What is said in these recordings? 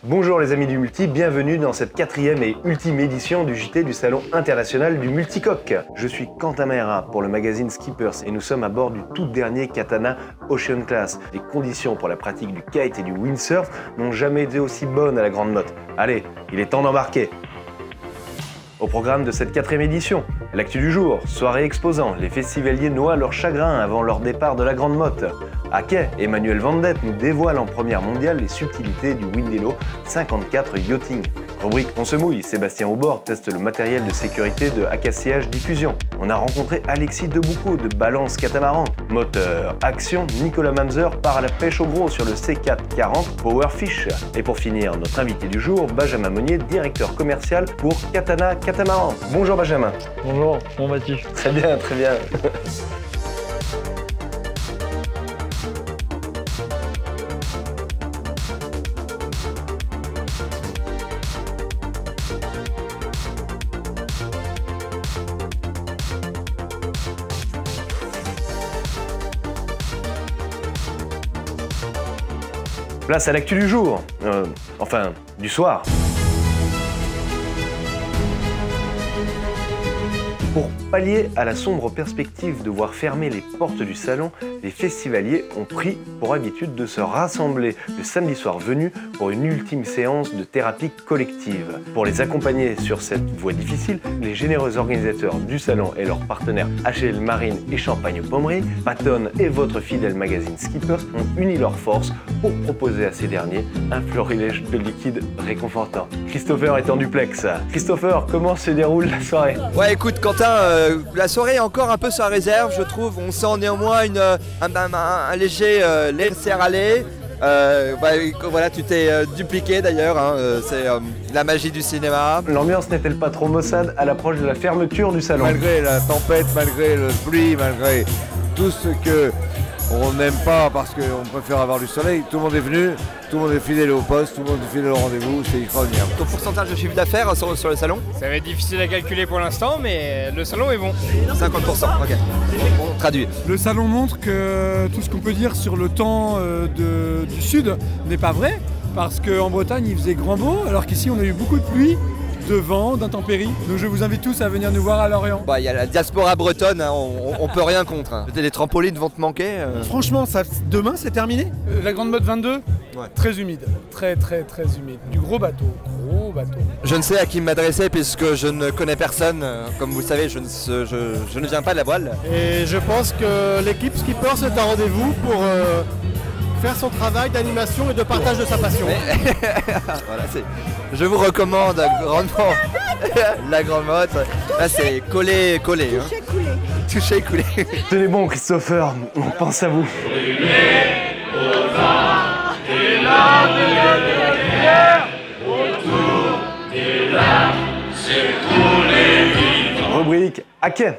Bonjour les amis du multi, bienvenue dans cette 4e et ultime édition du JT du Salon international du multicoque. Je suis Quentin Mayra pour le magazine Skippers et nous sommes à bord du tout dernier Katana Ocean Class. Les conditions pour la pratique du kite et du windsurf n'ont jamais été aussi bonnes à la Grande Motte. Allez, il est temps d'embarquer. Au programme de cette 4e édition, l'actu du jour, soirée exposant, les festivaliers noient leur chagrin avant leur départ de la Grande Motte. À quai, Emmanuel Vandette nous dévoile en première mondiale les subtilités du Windelo 54 Yachting. Rubrique On se mouille, Sébastien Aubord teste le matériel de sécurité de AKCH Diffusion. On a rencontré Alexis Deboucot de Balance Catamaran. Moteur, action, Nicolas Mamzer part à la pêche au gros sur le C440 Powerfish. Et pour finir, notre invité du jour, Benjamin Monnier, directeur commercial pour Katana Catamaran. Bonjour Benjamin. Bonjour, comment vas-tu? Très bien, très bien. Place à l'actu du jour, enfin du soir. Pour pallier à la sombre perspective de voir fermer les portes du salon, les festivaliers ont pris pour habitude de se rassembler le samedi soir venu pour une ultime séance de thérapie collective. Pour les accompagner sur cette voie difficile, les généreux organisateurs du salon et leurs partenaires HL Marine et Champagne Pommery, Patton et votre fidèle magazine Skippers ont uni leurs forces pour proposer à ces derniers un florilège de liquide réconfortant. Christopher est en duplex. Christopher, comment se déroule la soirée? Ouais, écoute Quentin, la soirée est encore un peu sur la réserve, je trouve. On sent néanmoins un léger laisser-aller. Voilà, tu t'es dupliqué d'ailleurs, hein, c'est la magie du cinéma. L'ambiance n'est-elle pas trop maussade à l'approche de la fermeture du salon? Malgré la tempête, malgré le pluie, malgré tout ce que on n'aime pas parce qu'on préfère avoir du soleil, tout le monde est venu, tout le monde est fidèle au poste, tout le monde est fidèle au rendez-vous, c'est extraordinaire. Ton pourcentage de chiffre d'affaires sur le salon? Ça va être difficile à calculer pour l'instant, mais le salon est bon. 50%, ok. On traduit. Le salon montre que tout ce qu'on peut dire sur le temps du sud n'est pas vrai, parce qu'en Bretagne il faisait grand beau, alors qu'ici on a eu beaucoup de pluie, de vent, d'intempéries. Donc je vous invite tous à venir nous voir à Lorient. Bah, y a la diaspora bretonne, hein, on peut rien contre. Hein. Les trampolines vont te manquer. Franchement, demain c'est terminé. La Grande Motte 22, ouais. Très humide, très humide. Du gros bateau, Je ne sais à qui m'adresser puisque je ne connais personne. Comme vous le savez, je ne viens pas de la voile. Et je pense que l'équipe Skippers est un rendez-vous pour faire son travail d'animation et de partage de sa passion. Voilà, je vous recommande grandement la Grande Motte. Là, c'est collé. Hein. Touché, coulé. Tenez bon, Christopher, on pense à vous. Rubrique à quai.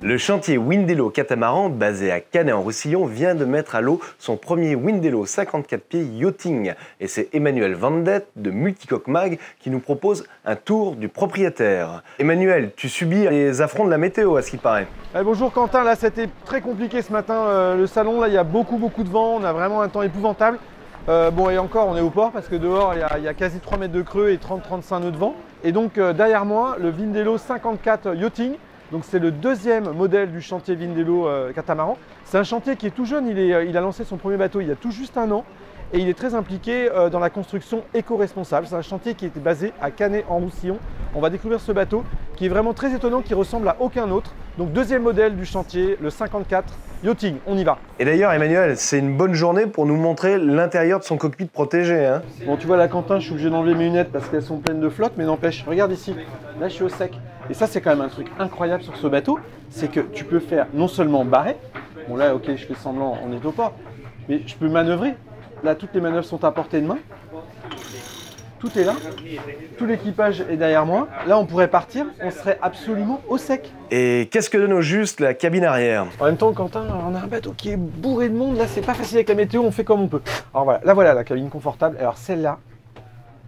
Le chantier Windelo Catamaran, basé à Canet-en-Roussillon, vient de mettre à l'eau son premier Windelo 54 pieds Yachting. Et c'est Emmanuel Vandette de Multicoque Mag qui nous propose un tour du propriétaire. Emmanuel, tu subis les affronts de la météo à ce qui paraît. Bonjour Quentin, là c'était très compliqué ce matin. Le salon, là il y a beaucoup de vent, on a vraiment un temps épouvantable. Bon, et encore, on est au port parce que dehors il y a quasi 3 mètres de creux et 30-35 nœuds de vent. Et donc derrière moi, le Windelo 54 Yachting. Donc c'est le deuxième modèle du chantier Windelo Catamaran. C'est un chantier qui est tout jeune, il a lancé son premier bateau il y a tout juste un an et il est très impliqué dans la construction éco-responsable. C'est un chantier qui était basé à Canet-en-Roussillon. On va découvrir ce bateau qui est vraiment très étonnant, qui ressemble à aucun autre. Donc deuxième modèle du chantier, le 54 Yachting, on y va. Et d'ailleurs Emmanuel, c'est une bonne journée pour nous montrer l'intérieur de son cockpit protégé. Hein. Bon, tu vois là Quentin, je suis obligé d'enlever mes lunettes parce qu'elles sont pleines de flotte, mais n'empêche, regarde ici, là je suis au sec. Et ça c'est quand même un truc incroyable sur ce bateau, c'est que tu peux faire non seulement barrer, bon là ok je fais semblant, on est au port, mais je peux manœuvrer. Là toutes les manœuvres sont à portée de main. Tout est là, tout l'équipage est derrière moi. Là, on pourrait partir, on serait absolument au sec. Et qu'est-ce que donne au juste la cabine arrière? En même temps, Quentin, on a un bateau qui est bourré de monde. Là, c'est pas facile avec la météo, on fait comme on peut. Alors voilà, là voilà la cabine confortable. Alors celle-là,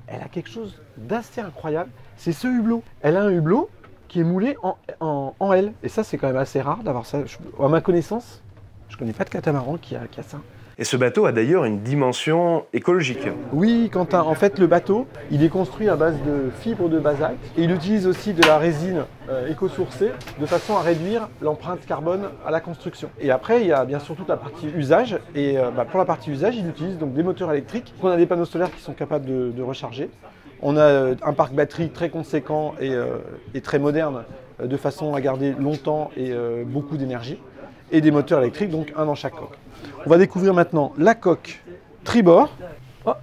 elle a quelque chose d'assez incroyable. C'est ce hublot. Elle a un hublot qui est moulé en L. Et ça, c'est quand même assez rare d'avoir ça. À ma connaissance, je connais pas de catamaran qui a ça. Et ce bateau a d'ailleurs une dimension écologique. Oui, Quentin, en fait le bateau, il est construit à base de fibres de basalte et il utilise aussi de la résine éco-sourcée de façon à réduire l'empreinte carbone à la construction. Et après, il y a bien sûr toute la partie usage et pour la partie usage, il utilise donc des moteurs électriques. On a des panneaux solaires qui sont capables de recharger. On a un parc batterie très conséquent et très moderne de façon à garder longtemps et beaucoup d'énergie. Et des moteurs électriques, donc un dans chaque coque. On va découvrir maintenant la coque tribord. Oh,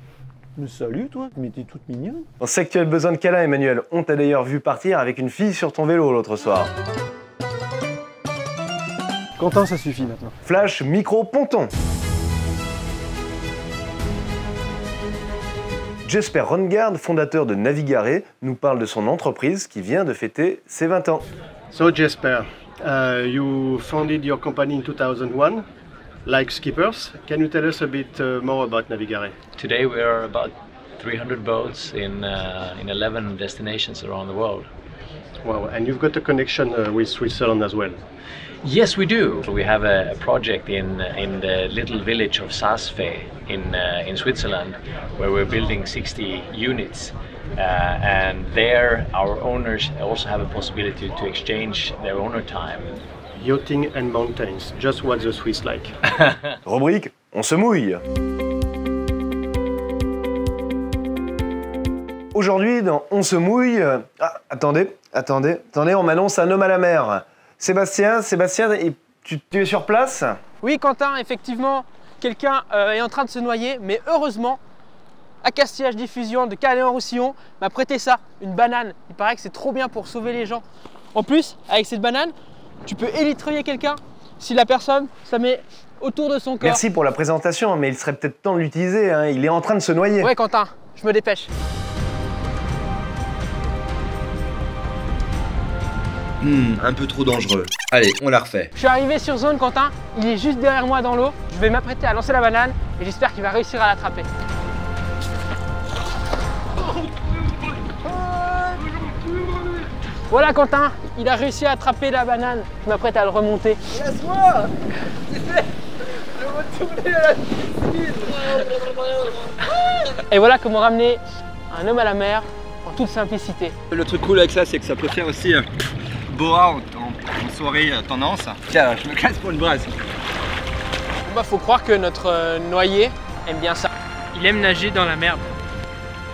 mais salut toi, mais t'es toute mignonne. On sait que tu as besoin de câlin, Emmanuel. On t'a d'ailleurs vu partir avec une fille sur ton vélo l'autre soir. Quentin, ça suffit maintenant. Flash, micro, ponton. Jesper Røngaard, fondateur de Navigare, nous parle de son entreprise qui vient de fêter ses 20 ans. So Jesper, you founded your company in 2001, like Skippers. Can you tell us a bit more about Navigare? Today we are about 300 boats in 11 destinations around the world. Wow, and you've got a connection with Switzerland as well. Yes, we do. We have a project in the little village of Saasfee in Switzerland, where we're building 60 units. And there our owners also have a possibility to exchange their owner time. Yachting and mountains, just what the Swiss like. Rubrique, on se mouille. Aujourd'hui, dans On se mouille... Ah, attendez, on m'annonce un homme à la mer. Sébastien, tu es sur place? Oui, Quentin, effectivement, quelqu'un est en train de se noyer, mais heureusement, Accastillage Diffusion de Calais-en-Roussillon m'a prêté ça, une banane. Il paraît que c'est trop bien pour sauver les gens. En plus, avec cette banane, tu peux élitreiller quelqu'un si la personne se met autour de son corps. Merci pour la présentation, mais il serait peut-être temps de l'utiliser, hein. Il est en train de se noyer. Ouais, Quentin, je me dépêche. Un peu trop dangereux. Allez, on la refait. Je suis arrivé sur zone, Quentin, il est juste derrière moi dans l'eau. Je vais m'apprêter à lancer la banane et j'espère qu'il va réussir à l'attraper. Voilà, Quentin, il a réussi à attraper la banane. Je m'apprête à le remonter. Laisse-moi. Je veux tourner à la piscine. Et voilà comment ramener un homme à la mer en toute simplicité. Le truc cool avec ça, c'est que ça peut faire aussi boa en soirée tendance. Tiens, je me casse pour une brasse. Bon bah, faut croire que notre noyé aime bien ça. Il aime nager dans la merde.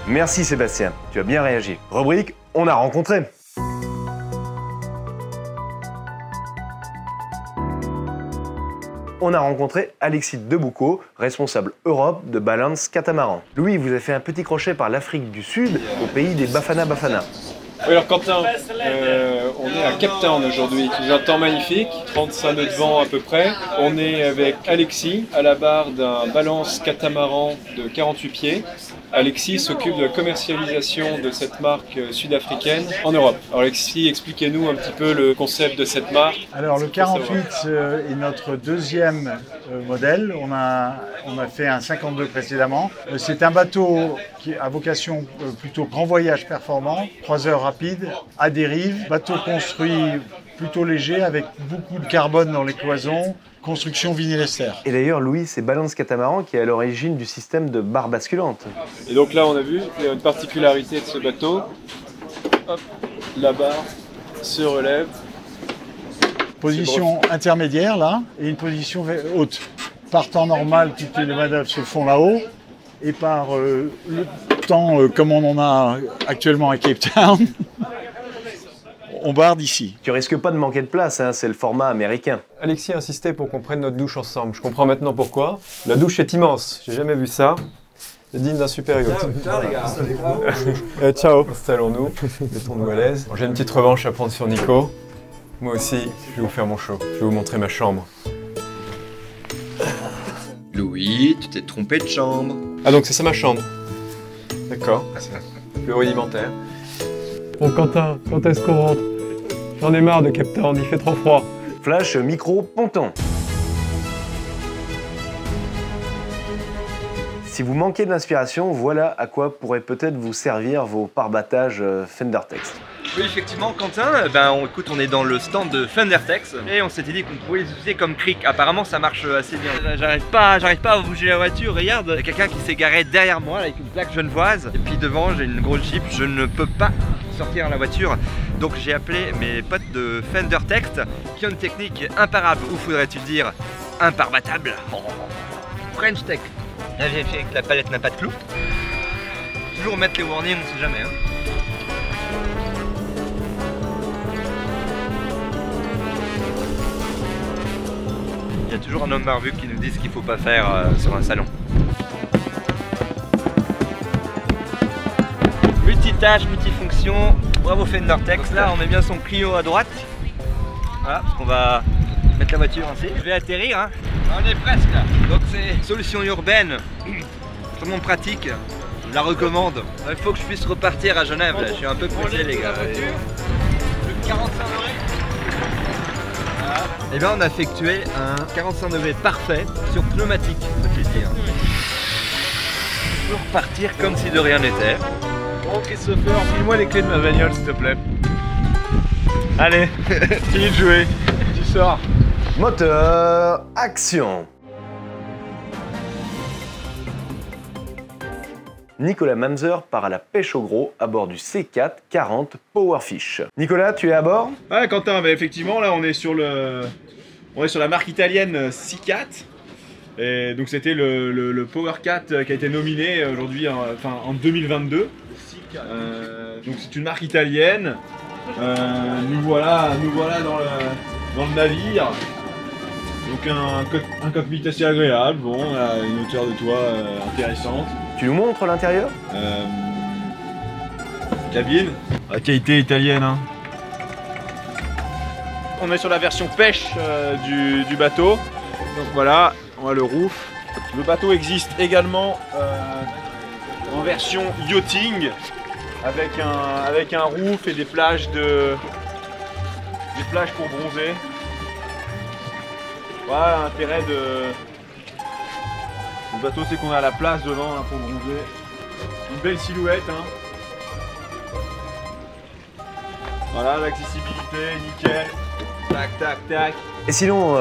Merci Sébastien, tu as bien réagi. Rubrique, on a rencontré. On a rencontré Alexis Deboucot, responsable Europe de Balance Catamaran. Louis vous a fait un petit crochet par l'Afrique du Sud, au pays des Bafana Bafana. Oui, alors Quentin, on est à Cape Town aujourd'hui, sous un temps magnifique, 35 nœuds de vent à peu près. On est avec Alexis à la barre d'un Balance Catamaran de 48 pieds. Alexis s'occupe de la commercialisation de cette marque sud-africaine en Europe. Alors Alexis, expliquez-nous un petit peu le concept de cette marque. Alors le 48 est notre deuxième modèle. On a fait un 52 précédemment. C'est un bateau qui a vocation plutôt grand voyage performant, 3 heures rapides, à dérive, bateau construit plutôt léger avec beaucoup de carbone dans les cloisons. Construction vinyle-ester. Et d'ailleurs, Louis, c'est Balance Catamaran qui est à l'origine du système de barre basculante. Et donc là, on a vu, il y a une particularité de ce bateau. Hop, la barre se relève. Position intermédiaire là, et une position haute. Par temps normal, toutes les manœuvres se font là-haut. Et par le temps, comme on en a actuellement à Cape Town, on barre d'ici. Tu risques pas de manquer de place, hein, c'est le format américain. Alexis insistait pour qu'on prenne notre douche ensemble. Je comprends maintenant pourquoi. La douche est immense, j'ai jamais vu ça. C'est digne d'un super yacht. Ciao les gars. Ciao. Installons-nous, mettons-nous à l'aise. J'ai une petite revanche à prendre sur Nico. Moi aussi, je vais vous faire mon show. Je vais vous montrer ma chambre. Louis, tu t'es trompé de chambre. Ah donc c'est ça ma chambre. D'accord. Le rudimentaire. Bon Quentin, quand est-ce qu'on rentre? J'en ai marre de Cape Town, il fait trop froid. Flash, micro, ponton. Si vous manquez d'inspiration, voilà à quoi pourraient peut-être vous servir vos pare-battages Fender Text. Oui, effectivement, Quentin, écoute, on est dans le stand de Thundertex et on s'était dit qu'on pouvait les utiliser comme cric. Apparemment, ça marche assez bien. J'arrive pas à bouger la voiture. Regarde, il y a quelqu'un qui s'est garé derrière moi là, avec une plaque genevoise. Et puis devant, j'ai une grosse Jeep. Je ne peux pas sortir la voiture. Donc j'ai appelé mes potes de Thundertex qui ont une technique imparable, ou faudrait-il dire imparbattable. French Tech. On a vérifié que la palette n'a pas de clous. Toujours mettre les warnings, on ne sait jamais. Hein. Il y a toujours un homme barbu qui nous dit ce qu'il ne faut pas faire sur un salon. Multitâche, multifonction, bravo Thundertex. Là on met bien son Clio à droite. Voilà, parce qu'on va mettre la voiture ainsi. Je vais atterrir, hein. On est presque là. Donc c'est une solution urbaine, vraiment pratique. Je la recommande. Il faut que je puisse repartir à Genève là. Je suis un peu pressé les gars. Plus de 45 degrés. Et bien on a effectué un 45 degrés parfait sur pneumatique, faut-il dire. Je peux repartir comme si de rien n'était. Bon Christopher, file-moi les clés de ma bagnole s'il te plaît. Allez, fini de jouer, tu sors. Moteur, action. Nicolas Manzer part à la pêche au gros à bord du C4 40 Powerfish. Nicolas, tu es à bord? Ouais Quentin, bah effectivement là on est sur la marque italienne C4. Et donc c'était le Power 4 qui a été nominé aujourd'hui, en 2022. Donc c'est une marque italienne. Nous voilà dans le navire. Donc un cockpit assez agréable, bon, on a une hauteur de toit intéressante. Tu nous montres l'intérieur? Cabine, la qualité italienne. Hein. On est sur la version pêche du bateau. Donc voilà, on a le roof. Le bateau existe également en version yachting avec un roof et des plages pour bronzer. Voilà l'intérêt du bateau, c'est qu'on a la place devant là, pour bronzer. Une belle silhouette. Hein. Voilà, l'accessibilité, nickel. Tac, tac, tac. Et sinon,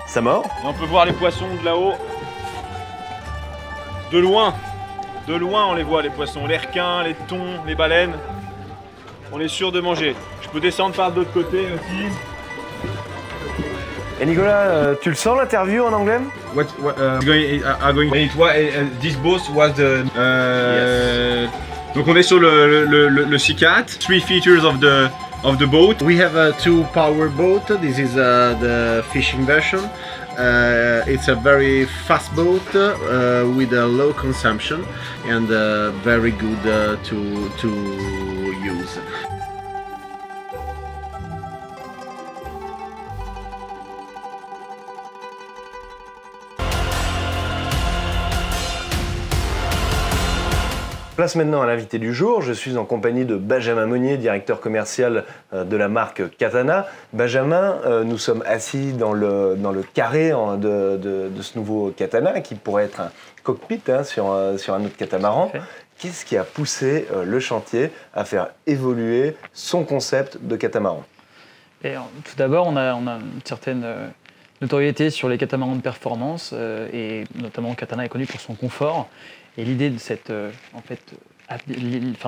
ça mord? On peut voir les poissons de là-haut. De loin, on les voit, les poissons. Les requins, les thons, les baleines. On est sûr de manger. Je peux descendre par l'autre côté aussi. Et Nicolas, tu le sens l'interview en anglais? This boat was the. Donc on est sur le C4. 3 features of the boat. We have a 2 power boat. This is the fishing version. It's a very fast boat with a low consumption and very good to use. Place maintenant à l'invité du jour. Je suis en compagnie de Benjamin Monnier, directeur commercial de la marque Katana. Benjamin, nous sommes assis dans le carré de ce nouveau Katana qui pourrait être un cockpit sur un autre catamaran. Qu'est-ce qui a poussé le chantier à faire évoluer son concept de catamaran? Tout d'abord, on a une certaine notoriété sur les catamarans de performance et notamment Katana est connu pour son confort. Et l'idée de cette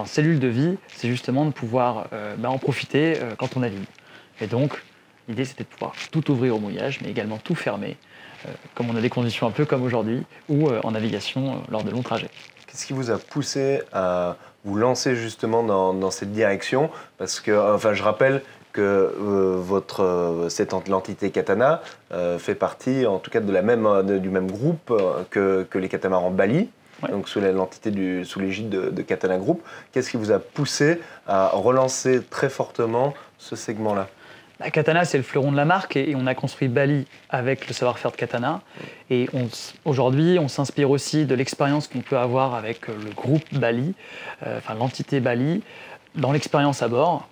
cellule de vie, c'est justement de pouvoir en profiter quand on navigue. Et donc, l'idée, c'était de pouvoir tout ouvrir au mouillage, mais également tout fermer, comme on a des conditions un peu comme aujourd'hui, ou en navigation lors de longs trajets. Qu'est-ce qui vous a poussé à vous lancer justement dans cette direction? Parce que, je rappelle que l'entité Katana fait partie, en tout cas, du même groupe que les catamarans Bali. Ouais. Donc sous l'égide de Katana Group. Qu'est-ce qui vous a poussé à relancer très fortement ce segment-là? Katana, c'est le fleuron de la marque et on a construit Bali avec le savoir-faire de Katana. Et aujourd'hui, on s'inspire aussi de l'expérience qu'on peut avoir avec le groupe Bali, l'entité Bali, dans l'expérience à bord.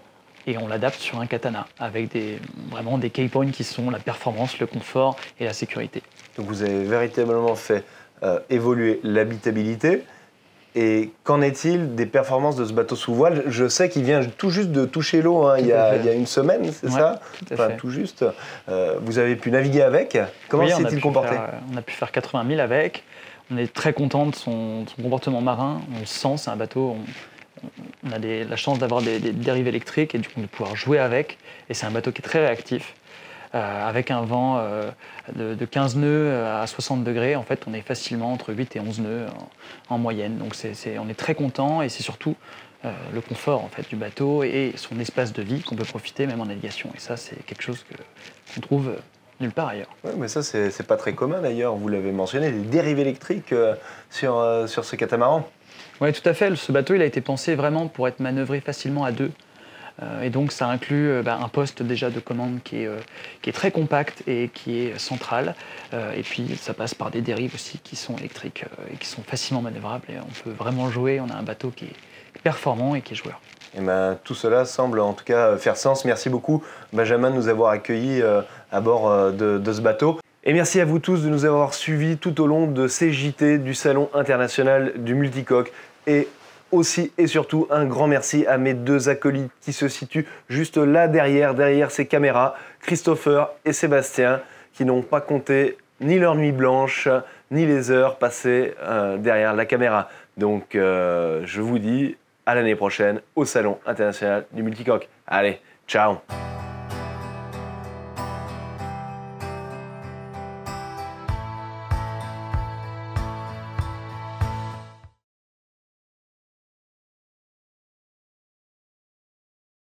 Et on l'adapte sur un Katana avec vraiment des key points qui sont la performance, le confort et la sécurité. Donc vous avez véritablement fait évoluer l'habitabilité Et qu'en est-il des performances de ce bateau sous voile? Je sais qu'il vient tout juste de toucher l'eau il y a une semaine, c'est ça? Tout à fait. Tout juste. Vous avez pu naviguer avec. Comment s'est-il comporté? On a pu faire 80 000 avec. On est très content de son comportement marin. On le sent, c'est un bateau. On a la chance d'avoir des dérives électriques et du coup de pouvoir jouer avec. Et c'est un bateau qui est très réactif. Avec un vent de 15 nœuds à 60 degrés, en fait, on est facilement entre 8 et 11 nœuds en moyenne. Donc on est très content et c'est surtout le confort en fait, du bateau et son espace de vie qu'on peut profiter même en navigation. Et ça, c'est quelque chose qu'on trouve nulle part ailleurs. Ouais, mais ça, c'est pas très commun d'ailleurs. Vous l'avez mentionné, des dérives électriques sur ce catamaran. Oui, tout à fait. Ce bateau, il a été pensé vraiment pour être manœuvré facilement à deux. Et donc ça inclut un poste déjà de commande qui est très compact et qui est central. Et puis ça passe par des dérives aussi qui sont électriques et qui sont facilement manœuvrables. Et on peut vraiment jouer, on a un bateau qui est performant et qui est joueur. Et tout cela semble en tout cas faire sens. Merci beaucoup Benjamin de nous avoir accueillis à bord de ce bateau. Et merci à vous tous de nous avoir suivis tout au long de ces JT du Salon international du multicoque. Et aussi et surtout un grand merci à mes deux acolytes qui se situent juste là derrière ces caméras, Christopher et Sébastien, qui n'ont pas compté ni leur nuit blanche, ni les heures passées derrière la caméra. Donc je vous dis à l'année prochaine au Salon international du multicoque. Allez, ciao!